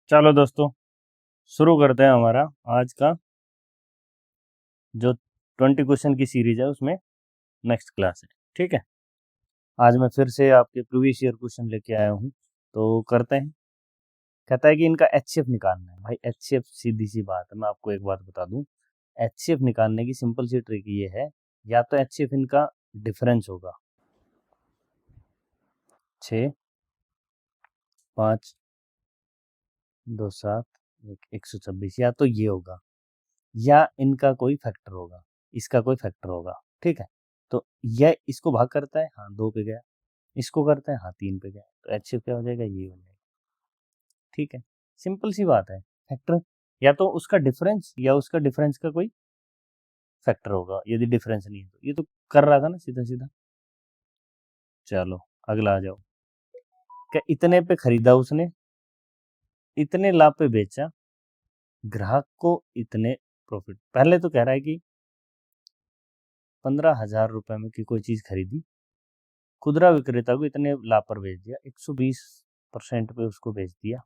चलो दोस्तों, शुरू करते हैं हमारा आज का जो 20 क्वेश्चन की सीरीज है उसमें नेक्स्ट क्लास है। ठीक है, आज मैं फिर से आपके प्रीवियस ईयर क्वेश्चन लेके आया हूँ, तो करते हैं। कहता है कि इनका एचसीएफ निकालना है। भाई एचसीएफ सीधी सी बात है, मैं आपको एक बात बता दूं। एचसीएफ निकालने की सिंपल सी ट्रिक ये है, या तो एचसीएफ इनका डिफरेंस होगा 6, 5, 2, 7, 126, या तो ये होगा, या इनका कोई फैक्टर होगा, इसका कोई फैक्टर होगा। ठीक है, तो यह इसको भाग करता है, हाँ 2 पे गया, इसको करता है, हाँ 3 पे गया, तो एच क्या हो जाएगा, ये हो जाएगा। ठीक है, सिंपल सी बात है। फैक्टर या तो उसका डिफरेंस या उसका डिफरेंस का कोई फैक्टर होगा। यदि डिफरेंस नहीं है तो ये तो कर रहा था ना सीधा सीधा। चलो अगला आ जाओ। क्या इतने पे खरीदा उसने, इतने लाभ पे बेचा, ग्राहक को इतने प्रॉफिट। पहले तो कह रहा है कि 15,000 रुपए में की कोई चीज खरीदी, खुदरा विक्रेता को इतने लाभ पर बेच दिया, 120% पे उसको बेच दिया।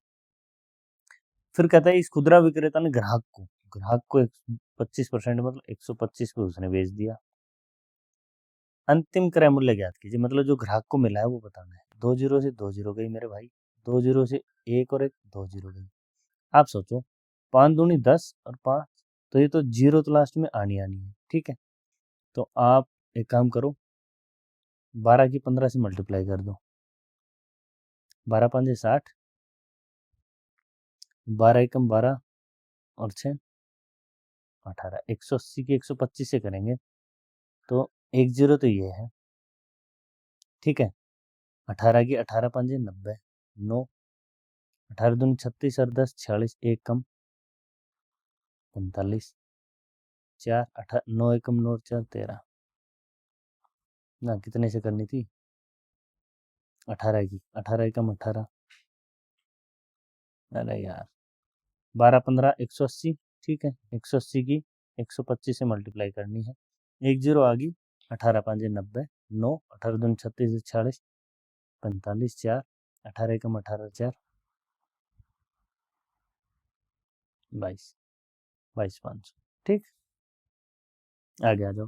फिर कहता है इस खुदरा विक्रेता ने ग्राहक को 25% मतलब 125 पे उसने बेच दिया। अंतिम क्रय मूल्य ज्ञात कीजिए, मतलब जो ग्राहक को मिला है वो बताना है। 2 जीरो से 2 जीरो गई मेरे भाई, 2 जीरो से एक और एक 2 जीरो गई। आप सोचो, 5 दूनी 10 और 5, तो ये तो जीरो तो लास्ट में आनी आनी है। ठीक है, तो आप एक काम करो, 12 की 15 से मल्टीप्लाई कर दो। 12 5 60, 12 एकम 12 और 6 18, 180 की 125 से करेंगे तो 1 जीरो तो ये है। ठीक है, 18 की 18 पंजे 90, 9, 18 दूनी 36 और 10 46, एक कम 45, 4 9 एकम 9 4 13 ना, कितने से करनी थी, 18 की 18 एकम 18, अरे यार 12 15 180। ठीक है, 180 की 125 से मल्टीप्लाई करनी है, 1 जीरो आ गई, 18 पंजे 90, 9 18 दूनी 36 46, 45 4, 18 एकम 18 4 22, 22,500। ठीक, आगे आ जाओ।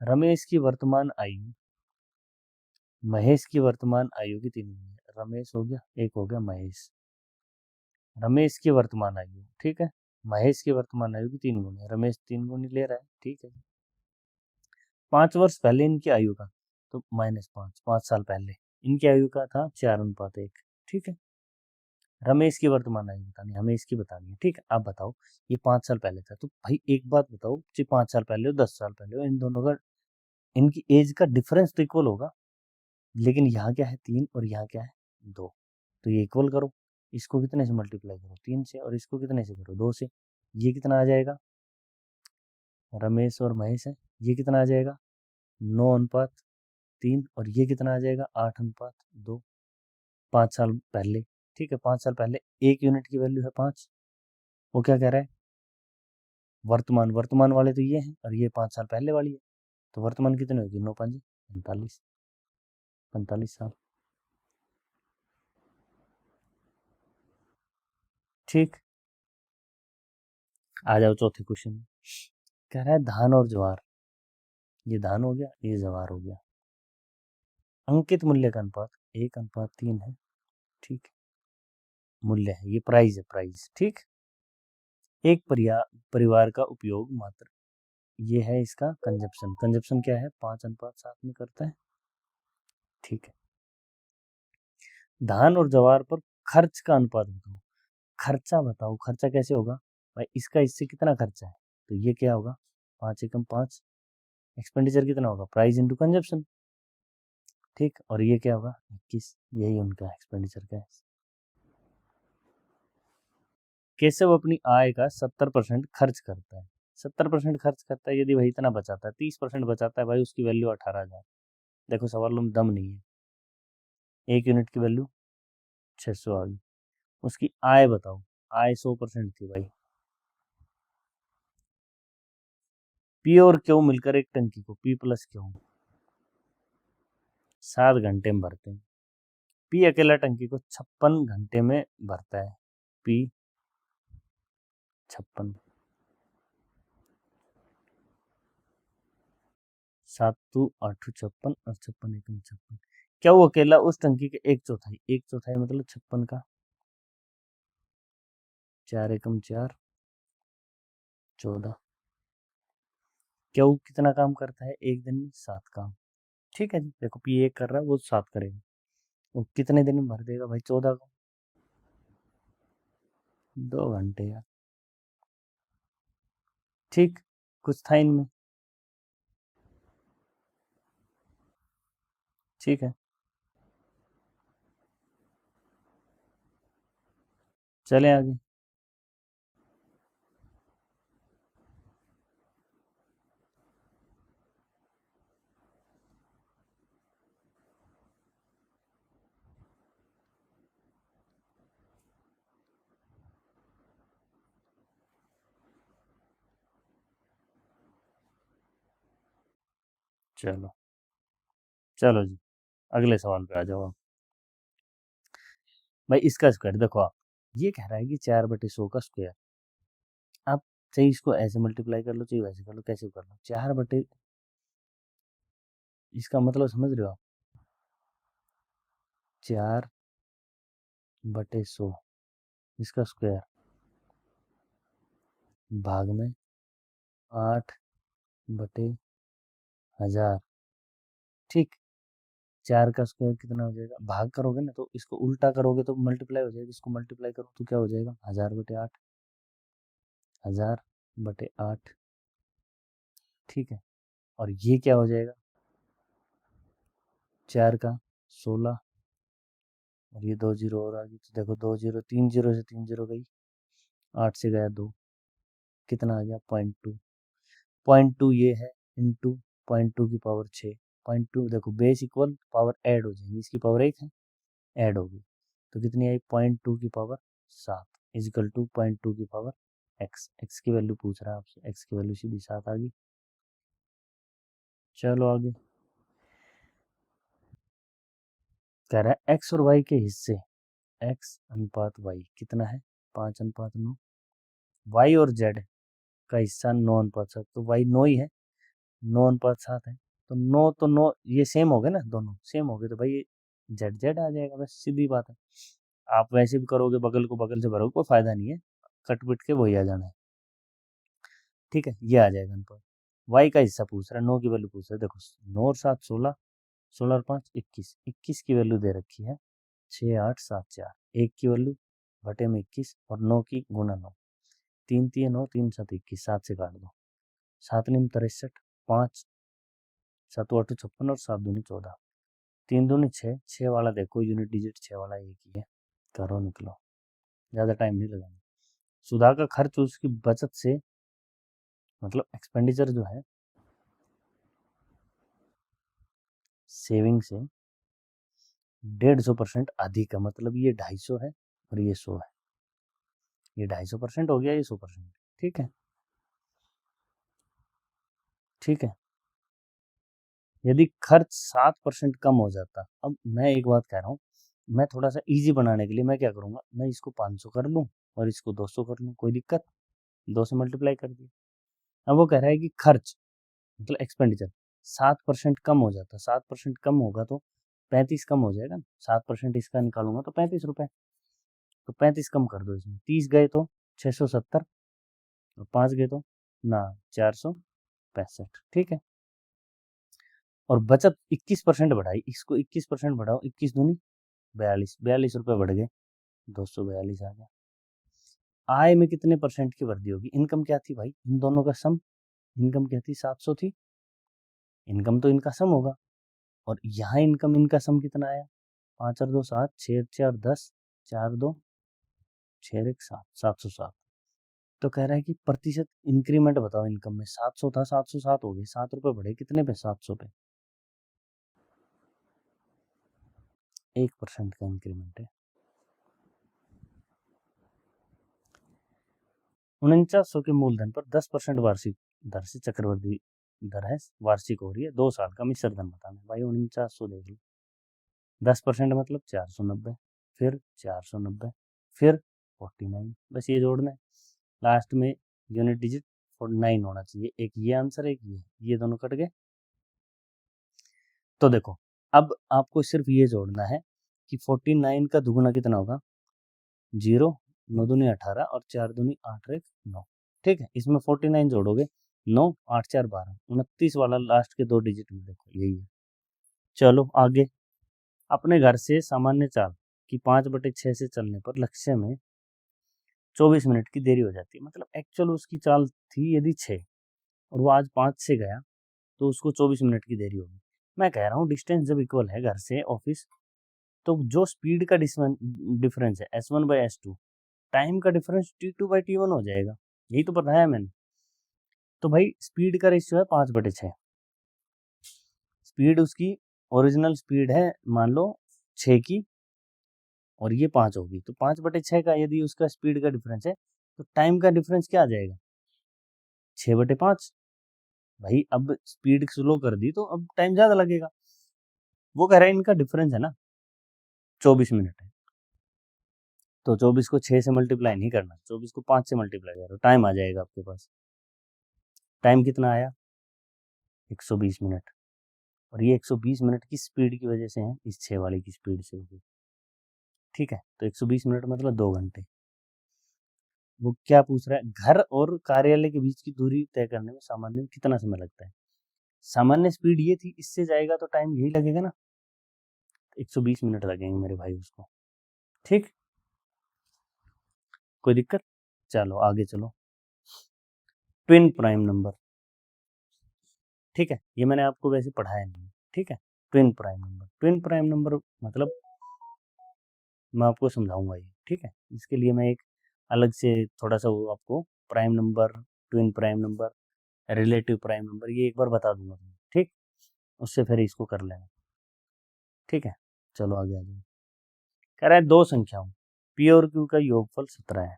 रमेश की वर्तमान आयु महेश की वर्तमान आयु की 3 गुनी है। रमेश हो गया, एक हो गया महेश। रमेश की वर्तमान आयु, ठीक है, महेश की वर्तमान आयु की 3 गुनी है। रमेश 3 गुनी ले रहा है, ठीक है। 5 वर्ष पहले इनकी आयु का, तो -5, 5 साल पहले इनकी आयु का था 4:1। ठीक है, रमेश की वर्तमान आयु बतानी, हमें इसकी बतानी है। ठीक है, आप बताओ, ये 5 साल पहले था, तो भाई एक बात बताओ, चाहे 5 साल पहले हो 10 साल पहले हो, इन दोनों का, इनकी एज का डिफरेंस तो इक्वल होगा। लेकिन यहाँ क्या है 3 और यहाँ क्या है 2, तो ये इक्वल करो। इसको कितने से मल्टीप्लाई करो, 3 से, और इसको कितने से करो, 2 से। ये कितना आ जाएगा, रमेश और महेश है, ये कितना आ जाएगा 9:3, और ये कितना आ जाएगा 8:2। 5 साल पहले, ठीक है, 5 साल पहले एक यूनिट की वैल्यू है 5। वो क्या कह रहा है, वर्तमान, वर्तमान वाले तो ये हैं, और ये 5 साल पहले वाली है, तो वर्तमान कितनी होगी, 9 5 45, 45 साल। ठीक, आ जाओ चौथे क्वेश्चन में। कह रहा है धान और ज्वार, ये धान हो गया, ये ज्वार हो गया, अंकित मूल्य का अनुपात 1:3 है। ठीक, मूल्य है, ये प्राइस है, प्राइस। ठीक, एक परिवार का उपयोग मात्र, ये है इसका कंजप्शन। कंजप्शन क्या है, 5:7 में करता है। ठीक है, धान और ज्वार पर खर्च का अनुपात बताओ। खर्चा बताओ, खर्चा कैसे होगा भाई, इसका इससे कितना खर्चा है, तो ये क्या होगा, 5:5। एक्सपेंडिचर कितना होगा, प्राइस इंटू कंजप्शन। ठीक, और ये क्या होगा 21, यही उनका एक्सपेंडिचर का है। केशव अपनी आय का 70% खर्च करता है। 70% खर्च करता है, यदि वही इतना बचाता है, 30% बचाता है भाई, उसकी वैल्यू 18,000। देखो सवाल में दम नहीं है, एक यूनिट की वैल्यू 600 आ गई। उसकी आय बताओ, आय 100% थी भाई। पी और क्यू मिलकर एक टंकी को, पी प्लस क्यू 7 घंटे में भरते हैं। पी अकेला टंकी को 56 घंटे में भरता है। पी 56, 7 2 8 56 और 56 एकम 56। क्या वो अकेला उस टंकी के एक चौथाई मतलब 56 का 4 एकम 4 14। क्या वो कितना काम करता है एक दिन में? 7 काम। ठीक है जी, देखो पी एक कर रहा है वो 7 करेगा, वो कितने दिन में भर देगा भाई? 14 का। 2 घंटे यार। ठीक, कुछ था इनमें। ठीक है, चलें आगे। चलो चलो जी, अगले सवाल पे आ जाओ आप। भाई इसका स्क्वायर देखो आप, ये कह रहा है कि 4/100 का स्क्वायर। आप चाहे इसको ऐसे मल्टीप्लाई कर लो, चाहे वैसे कर लो, कैसे कर लो। 4/, इसका मतलब समझ रहे हो आप? 4/100 इसका स्क्वायर भाग में 8/1000। ठीक, 4 का स्क्वायर कितना हो जाएगा? भाग करोगे ना तो इसको उल्टा करोगे तो मल्टीप्लाई हो जाएगा, इसको मल्टीप्लाई करो तो क्या हो जाएगा? 1000/8, 1000/8। ठीक है, और ये क्या हो जाएगा? 4 का 16, और ये 2 जीरो और आ गई तो देखो 2 जीरो, 3 जीरो से 3 जीरो गई, 8 से गया 2, कितना आ गया? 0.2। 0.2 ये है इंटू 0.2 की पावर 6। 0.2 देखो बेस इक्वल पावर ऐड हो जाएगी, इसकी पावर 1 है, ऐड होगी तो कितनी आई? 0.2 की पावर 7 इजिकल टू 0.2 की पावर एक्स। एक्स की वैल्यू पूछ रहा है आपसे, एक्स की वैल्यू सीधी 7 आ गई। चलो आगे, कह रहा है एक्स और वाई के हिस्से, एक्स अनुपात वाई कितना है? 5:9। वाई और जेड का हिस्सा 9:7, तो वाई 9 ही है, 9:7 है, तो 9 तो 9 ये सेम हो गए ना, दोनों सेम हो गए तो भाई ये जेड जेड आ जाएगा, बस सीधी बात है। आप वैसे भी करोगे, बगल को बगल से भरोगे, कोई फायदा नहीं है, कट पिट के वही आ जाना है। ठीक है, ये आ जाएगा अनुपात। वाई का हिस्सा पूछ रहा है, 9 की वैल्यू पूछ रहा है, देखो 9 और 7 16, 16 और 5 21, 21 की वैल्यू दे रखी है, 6 8 7 4, 1 की वैल्यू बटे में 21 और 9 की गुना 9, 3 3 9, 3 7 21, 7 से काट दो, 7 9 63, 5 7 8 56 और 7 दूनी 14, 3 दूनी 6, 6 वाला देखो यूनिट डिजिट 6 वाला एक ही है, करो निकलो, ज़्यादा टाइम नहीं लगाना। सुधा का खर्च उसकी बचत से, मतलब एक्सपेंडिचर जो है सेविंग से 150% अधिक है, मतलब ये 250 है और ये 100 है, ये 250% हो गया, ये 100%। ठीक है, ठीक है। यदि खर्च 7% कम हो जाता, अब मैं एक बात कह रहा हूँ, मैं थोड़ा सा इजी बनाने के लिए मैं क्या करूँगा, मैं इसको 500 कर लूँ और इसको 200 कर लूँ, कोई दिक्कत? 2 से मल्टीप्लाई कर दिया। अब वो कह रहा है कि खर्च मतलब एक्सपेंडिचर 7% कम हो जाता, 7% कम होगा तो 35 कम हो जाएगा ना, 7% इसका निकालूंगा तो 35 रुपए, तो 35 कम कर दो इसमें, 30 गए तो 670 और 5 गए तो ना 465। ठीक है, और बचत 21% बढ़ाई, इसको 21% बढ़ाओ, 21 दूनी 42, 42 रुपये बढ़ गए, 242 आ गया। आय में कितने परसेंट की वृद्धि होगी? इनकम क्या थी भाई, इन दोनों का सम, इनकम क्या थी? 700 थी, इनकम तो इनका सम होगा, और यहाँ इनकम इनका सम कितना आया? 5 और 2 7, 6 4 10, 4 2 6 1 7, 707। तो कह रहा है कि प्रतिशत इंक्रीमेंट बताओ इनकम में, 700 था 707 हो गए, 7 रुपए बढ़े कितने पे? 700 पे, 1% का इंक्रीमेंट है। 4900 के मूलधन पर 10% वार्षिक दर से चक्रवृद्धि दर है, वार्षिक हो रही है, 2 साल का मिश्र धन बताना है। भाई 4900 देख लो, 10% मतलब 490, फिर 490, फिर 49, बस ये जोड़ना है। लास्ट में यूनिट डिजिट 9 होना चाहिए। एक ये आंसर, एक ये दोनों कट गए। तो देखो अब आपको सिर्फ ये जोड़ना है कि 49 का दुगुना कितना होगा, 0, 9 दूनी 18 और 4 दूनी 8 और 1 9। ठीक है, इसमें 49 जोड़ोगे, 9 8 4 12, 29 वाला लास्ट के 2 डिजिट में देखो यही है। चलो आगे, अपने घर से सामान्य चाल कि 5/6 से चलने पर लक्ष्य में 24 मिनट की देरी हो जाती है। मतलब एक्चुअल उसकी चाल थी यदि 6 और वो आज 5 से गया तो उसको 24 मिनट की देरी होगी। मैं कह रहा हूँ डिस्टेंस जब इक्वल है घर से ऑफिस, तो जो स्पीड का डिफरेंस है S1/S2, टाइम का डिफरेंस T2/T1 हो जाएगा। यही तो बताया मैंने। तो भाई स्पीड का रेशियो है 5/6। स्पीड उसकी ओरिजिनल स्पीड है मान लो 6 की और ये 5 होगी, तो 5/6 का यदि उसका स्पीड का डिफरेंस है तो टाइम का डिफरेंस क्या आ जाएगा, 6/5। भाई अब स्पीड स्लो कर दी तो अब टाइम ज्यादा लगेगा। वो कह रहा है इनका डिफरेंस है ना 24 मिनट है, तो 24 को 6 से मल्टीप्लाई नहीं करना, 24 को 5 से मल्टीप्लाई करो, टाइम आ जाएगा आपके पास। टाइम कितना आया, 120 मिनट। और ये 120 मिनट की स्पीड की वजह से है, इस 6 वाले की स्पीड से होगी। ठीक है, तो 120 मिनट मतलब 2 घंटे। वो क्या पूछ रहा है, घर और कार्यालय के बीच की दूरी तय करने में सामान्य कितना समय लगता है। सामान्य स्पीड ये थी, इससे जाएगा तो टाइम यही लगेगा ना, 120 मिनट लगेंगे मेरे भाई उसको। ठीक, कोई दिक्कत। चलो आगे चलो, ट्विन प्राइम नंबर। ठीक है, ये मैंने आपको वैसे पढ़ाया नहीं। ठीक है, twin prime number, twin prime number मतलब मैं आपको समझाऊंगा ये। ठीक है, इसके लिए मैं एक अलग से थोड़ा सा वो आपको prime number, twin prime number, relative prime number ये एक बार बता दूंगा तुम्हें। ठीक, उससे फिर इसको कर लेना। ठीक है, चलो आगे आ जाओ। कह रहा है दो संख्याओं P और Q का योगफल 17 है।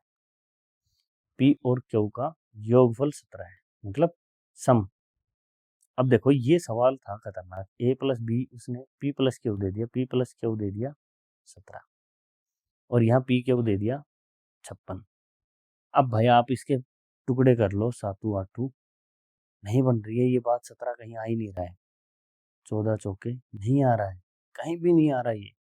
P और Q का योगफल 17 है, मतलब सम। अब देखो ये सवाल था खतरनाक, A + B उसने P + Q दे दिया, P + Q दे दिया 17 और यहाँ PQ दे दिया 56। अब भाई आप इसके टुकड़े कर लो, 7 8 नहीं बन रही है ये बात, 17 कहीं आ ही नहीं रहा है, 14 चौके नहीं आ रहा है, कहीं भी नहीं आ रहा है ये।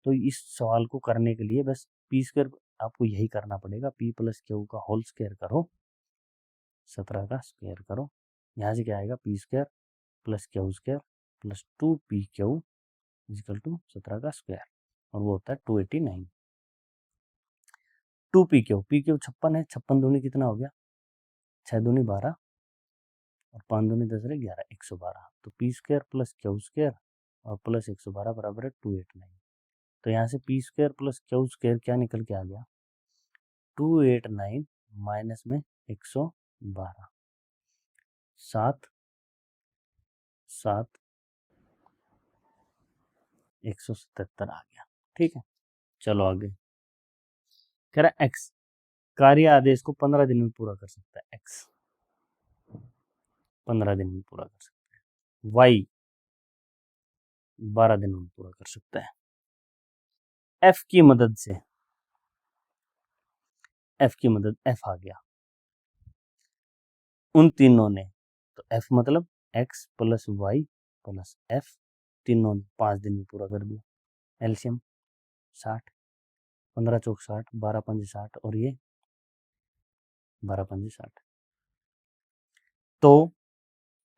तो इस सवाल को करने के लिए बस P² आपको यही करना पड़ेगा, P + Q का होल स्क्वायर करो, 17 का स्क्वायर करो। यहाँ से क्या आएगा, P² + Q² + 2PQ = 17 का स्क्वायर, और वो होता है 289। 2PQ, PQ 56 है, 56 दूनी कितना हो गया, 6 दूनी 12 और 5 दूनी 10 रहे 11, 112। तो P² + Q² और प्लस 112 बराबर है 289। तो यहाँ से P² + Q² क्या निकल के आ गया, 289 माइनस में 112, 7 7 177 आ गया। ठीक है, चलो आगे। कह रहा एक्स कार्य आदेश को 15 दिन में पूरा कर सकता है, एक्स 15 दिन में पूरा कर सकता है, वाई 12 दिन में पूरा कर सकता है। एफ की मदद से, एफ की मदद, एफ आ गया उन तीनों ने, तो एफ मतलब एक्स + वाई + एफ, तीनों ने 5 दिन में पूरा कर दिया। एलसीएम 60, 15 चौक 60, 12 पंजे 60 और ये 12 पंजे 60। तो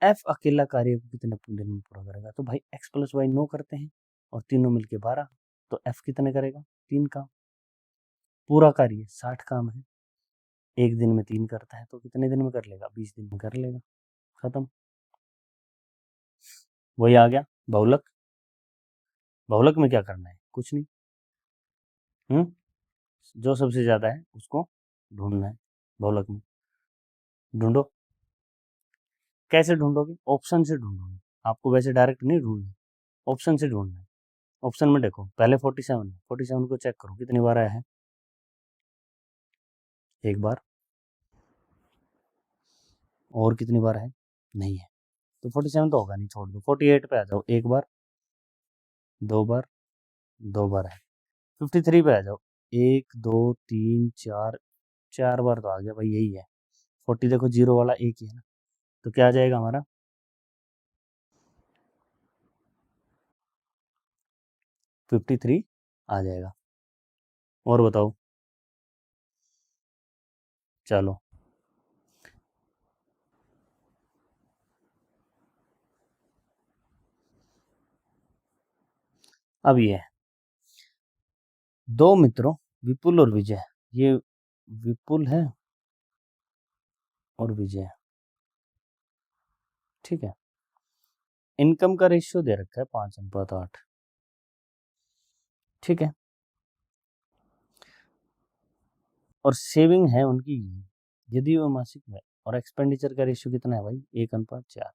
एफ अकेला कार्य को कितने दिन में पूरा करेगा, तो भाई एक्स + वाई 9 करते हैं और तीनों मिलके 12, तो एफ कितने करेगा, 3 काम। पूरा कार्य 60 काम है, एक दिन में 3 करता है तो कितने दिन में कर लेगा, 20 दिन में कर लेगा, खत्म। वही आ गया बहुलक। बहुलक में क्या करना है, कुछ नहीं, जो सबसे ज्यादा है उसको ढूंढना है बहुलक में। ढूंढो, कैसे ढूंढोगे, ऑप्शन से ढूंढोगे, आपको वैसे डायरेक्ट नहीं ढूंढना, ऑप्शन से ढूंढना है। ऑप्शन में देखो पहले 47 है, 47 को चेक करो कितनी बार आया है, एक बार, और कितनी बार है, नहीं है, तो 47 तो होगा नहीं, छोड़ दो। 48 पे आ जाओ, एक बार, 2 बार, 2 बार है। 53 पे आ जाओ, 1 2 3 4 4 बार तो आ गया भाई, यही है 40। देखो जीरो वाला एक ही है ना, तो क्या आ जाएगा हमारा 53 आ जाएगा। और बताओ, चलो अब ये है, दो मित्रों विपुल और विजय, ये विपुल है और विजय, ठीक है। इनकम का रेशियो दे रखा है 5:8, ठीक है। और सेविंग है उनकी, यदि वो मासिक है, और एक्सपेंडिचर का रेशियो कितना है भाई 1:4।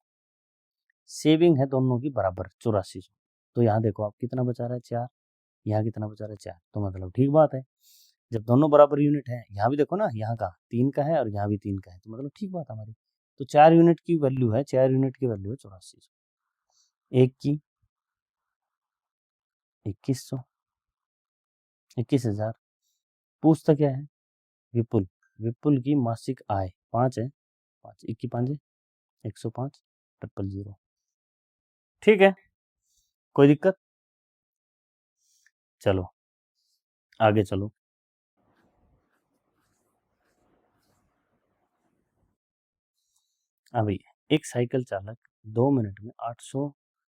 सेविंग है दोनों की बराबर 8400। तो यहाँ देखो आप कितना बचा रहा है 4, यहाँ कितना बचा रहा है 4, तो मतलब ठीक बात है। जब दोनों बराबर यूनिट है, यहाँ भी देखो ना, यहाँ का 3 का है और यहाँ भी 3 का है, तो मतलब ठीक बात हमारी। तो 4 यूनिट की वैल्यू है, 4 यूनिट की वैल्यू है 8400। एक की 2100, 21,000। पूछता क्या है, विपुल, विपुल की मासिक आय 5 है, 5 1 की 5 है 105 000। ठीक है, कोई दिक्कत? चलो आगे चलो। अभी एक साइकिल चालक 2 मिनट में 800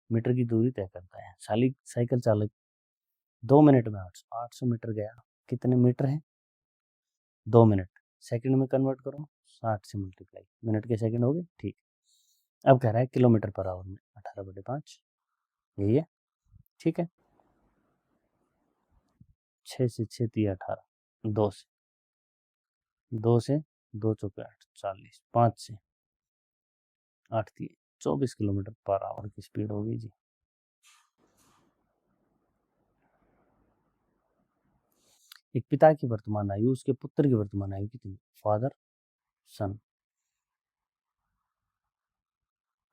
मीटर की दूरी तय करता है। साइकिल चालक 2 मिनट में 800 मीटर गया, कितने मीटर है 2 मिनट, सेकंड में कन्वर्ट करो, 60 से मल्टीप्लाई, मिनट के सेकंड हो गए, ठीक। अब कह रहा है किलोमीटर पर आवर में 18/5, यही है, ठीक है। 6 से 6 3 18, 2 से 2 चौके 8 40, 5 से 8 3 24 किलोमीटर पर आवर की स्पीड होगी जी। एक पिता की वर्तमान आयु, उसके पुत्र की वर्तमान आयु कितनी, फादर सन,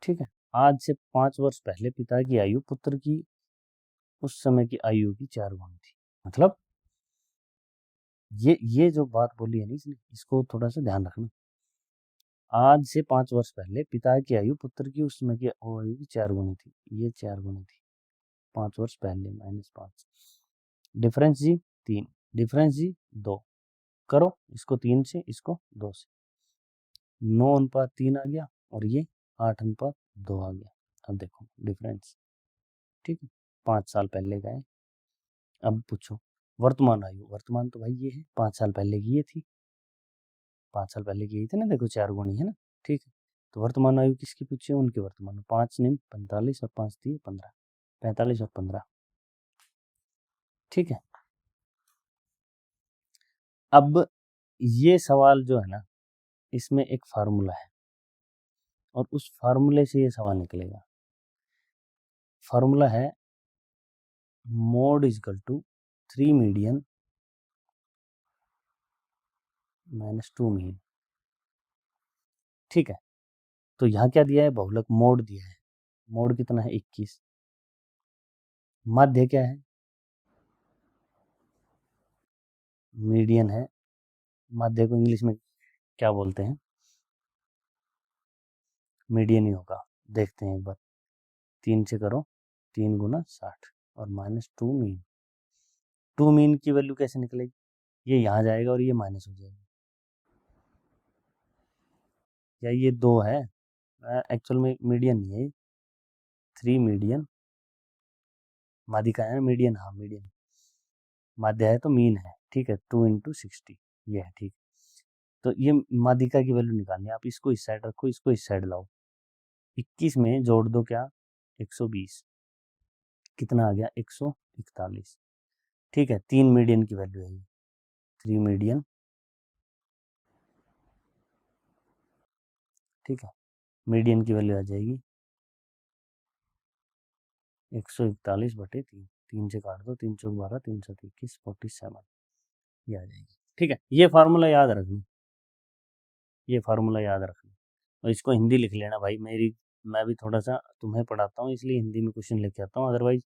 ठीक है। आज से 5 वर्ष पहले पिता की आयु पुत्र की उस समय की आयु की 4 गुनी थी। मतलब ये जो बात बोली है ना इसने, इसको थोड़ा सा ध्यान रखना। आज से 5 वर्ष पहले पिता की आयु पुत्र की उस समय की आयु की 4 गुनी थी, ये 4 गुनी थी। 5 वर्ष पहले -5, डिफरेंस जी 3, डिफरेंस जी 2, करो इसको 3 से, इसको 2 से, 9:3 आ गया, और ये 8:2 आ गया। अब देखो डिफरेंस, ठीक है, 5 साल पहले का है। अब पूछो वर्तमान आयु, वर्तमान तो भाई ये है, 5 साल पहले की ये थी, 5 साल पहले की यही थी ना, देखो 4 गुनी है ना, ठीक है। तो वर्तमान आयु किसकी पूछी है, उनकी वर्तमान, 5 निम 45 और 5 3 15, 45 और 15, ठीक है। अब ये सवाल जो है ना, इसमें एक फार्मूला है, और उस फार्मूले से ये सवाल निकलेगा। फार्मूला है mode equal to 3 median -2 mean, ठीक है। तो यहाँ क्या दिया है, बहुलक मोड दिया है, मोड कितना है 21, माध्य क्या है, मीडियन है, माध्य को इंग्लिश में क्या बोलते हैं, मीडियन ही होगा। देखते हैं एक बार, 3 से करो, 3 गुना 60 और -2 मीन, 2 मीन की वैल्यू कैसे निकलेगी, ये यहाँ जाएगा और ये माइनस हो जाएगा, या ये 2 है, एक्चुअल में मीडियन नहीं है, 3 मीडियन, माध्यिका है मीडियन, हाँ मीडियन, माध्य है तो मीन है, ठीक है, 2 × 60 ये है, ठीक। तो ये माध्यिका की वैल्यू निकालनी है, आप इसको इस साइड रखो, इसको इस साइड लाओ, 21 में जोड़ दो क्या 120, कितना आ गया 141, ठीक है। 3 मीडियन की वैल्यू है ये, 3 मीडियन, ठीक है। मीडियन की वैल्यू आ जाएगी 141/3, 3 से काट दो, 3 चौक 12, 3 7 21, 47, ये आ जाएगी, ठीक है। ये फार्मूला याद रखना, ये फार्मूला याद रखना, और इसको हिंदी लिख लेना भाई, मैं भी थोड़ा सा तुम्हें पढ़ाता हूँ इसलिए हिंदी में क्वेश्चन लेके आता हूँ, अदरवाइज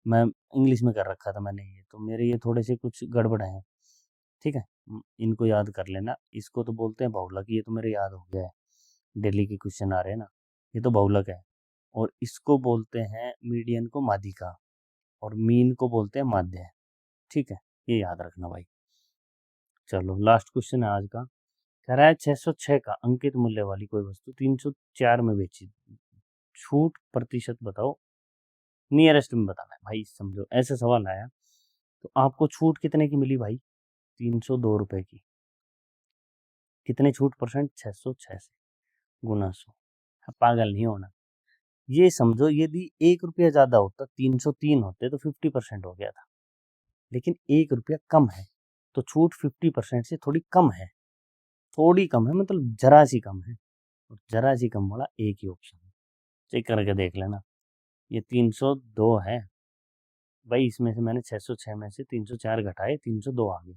मैं इंग्लिश में कर रखा था मैंने ये, तो मेरे ये थोड़े से कुछ गड़बड़ हैं, ठीक है, इनको याद कर लेना। इसको तो बोलते हैं बहुलक, ये तो मेरे याद हो गया है, डेली के क्वेश्चन आ रहे हैं ना, ये तो बहुलक है। और इसको बोलते हैं मीडियन को माध्यिका, और मीन को बोलते हैं माध्य। ठीक है, ये याद रखना भाई। चलो लास्ट क्वेश्चन है आज का। कह रहा है 606 का अंकित मूल्य वाली कोई वस्तु 304 में बेची, छूट प्रतिशत बताओ, नियरेस्ट में बताना है भाई। समझो ऐसे सवाल आया तो आपको छूट कितने की मिली भाई, 302 रुपए की। कितने छूट परसेंट, 606 से गुना 100। पागल नहीं होना। ये समझो यदि 1 रुपया ज्यादा होता, 303 होते तो 50% हो गया था, लेकिन 1 रुपया कम है तो छूट 50% से थोड़ी कम है। थोड़ी कम है मतलब जरा सी कम है, और जरा सी कम वाला एक ही ऑप्शन है। चेक करके देख लेना। ये 302 है भाई, इसमें से मैंने 606 में से 304 घटाए, 302 आ गए।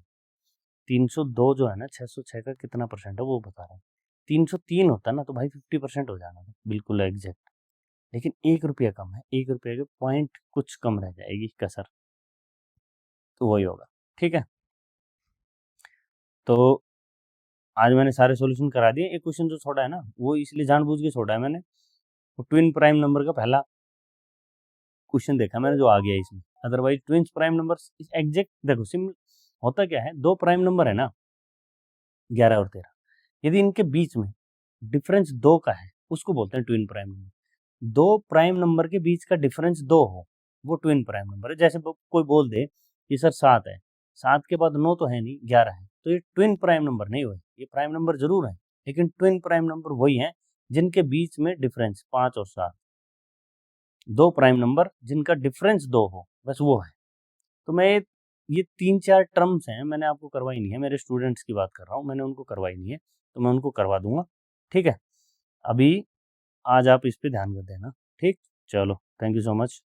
302 जो है ना 606 का कितना परसेंट है वो बता रहा है। 303 होता ना तो भाई 50% हो जाना था, बिल्कुल एग्जैक्ट। लेकिन 1 रुपया कम है, 1 रुपये के पॉइंट कुछ कम रह जाएगी कसर, तो वही होगा। ठीक है, तो आज मैंने सारे सॉल्यूशन करा दिए। एक क्वेश्चन जो छोड़ा है ना वो इसलिए जानबूझ के छोड़ा है मैंने, वो ट्विन प्राइम नंबर का पहला क्वेश्चन देखा मैंने जो आ गया इसमें। Otherwise twins prime number exact देखो सिंपल होता क्या है, दो प्राइम नंबर है ना 11 और 13, यदि इनके बीच में डिफरेंस 2 का है उसको बोलते हैं ट्विन प्राइम नंबर। दो प्राइम नंबर के बीच का डिफरेंस 2 हो वो ट्विन प्राइम नंबर है। जैसे कोई बोल दे कि सर 7 है, 7 के बाद 9 तो है नहीं 11 है, तो ये ट्विन प्राइम नंबर नहीं हुए। ये प्राइम नंबर जरूर है लेकिन ट्विन प्राइम नंबर वही है जिनके बीच में डिफरेंस 5 और 7, दो प्राइम नंबर जिनका डिफरेंस 2 हो, बस वो है। तो मैं ये 3-4 टर्म्स हैं, मैंने आपको करवाई नहीं है, मेरे स्टूडेंट्स की बात कर रहा हूँ, मैंने उनको करवाई नहीं है तो मैं उनको करवा दूंगा। ठीक है, अभी आज आप इस पे ध्यान कर देना। ठीक, चलो थैंक यू सो मच।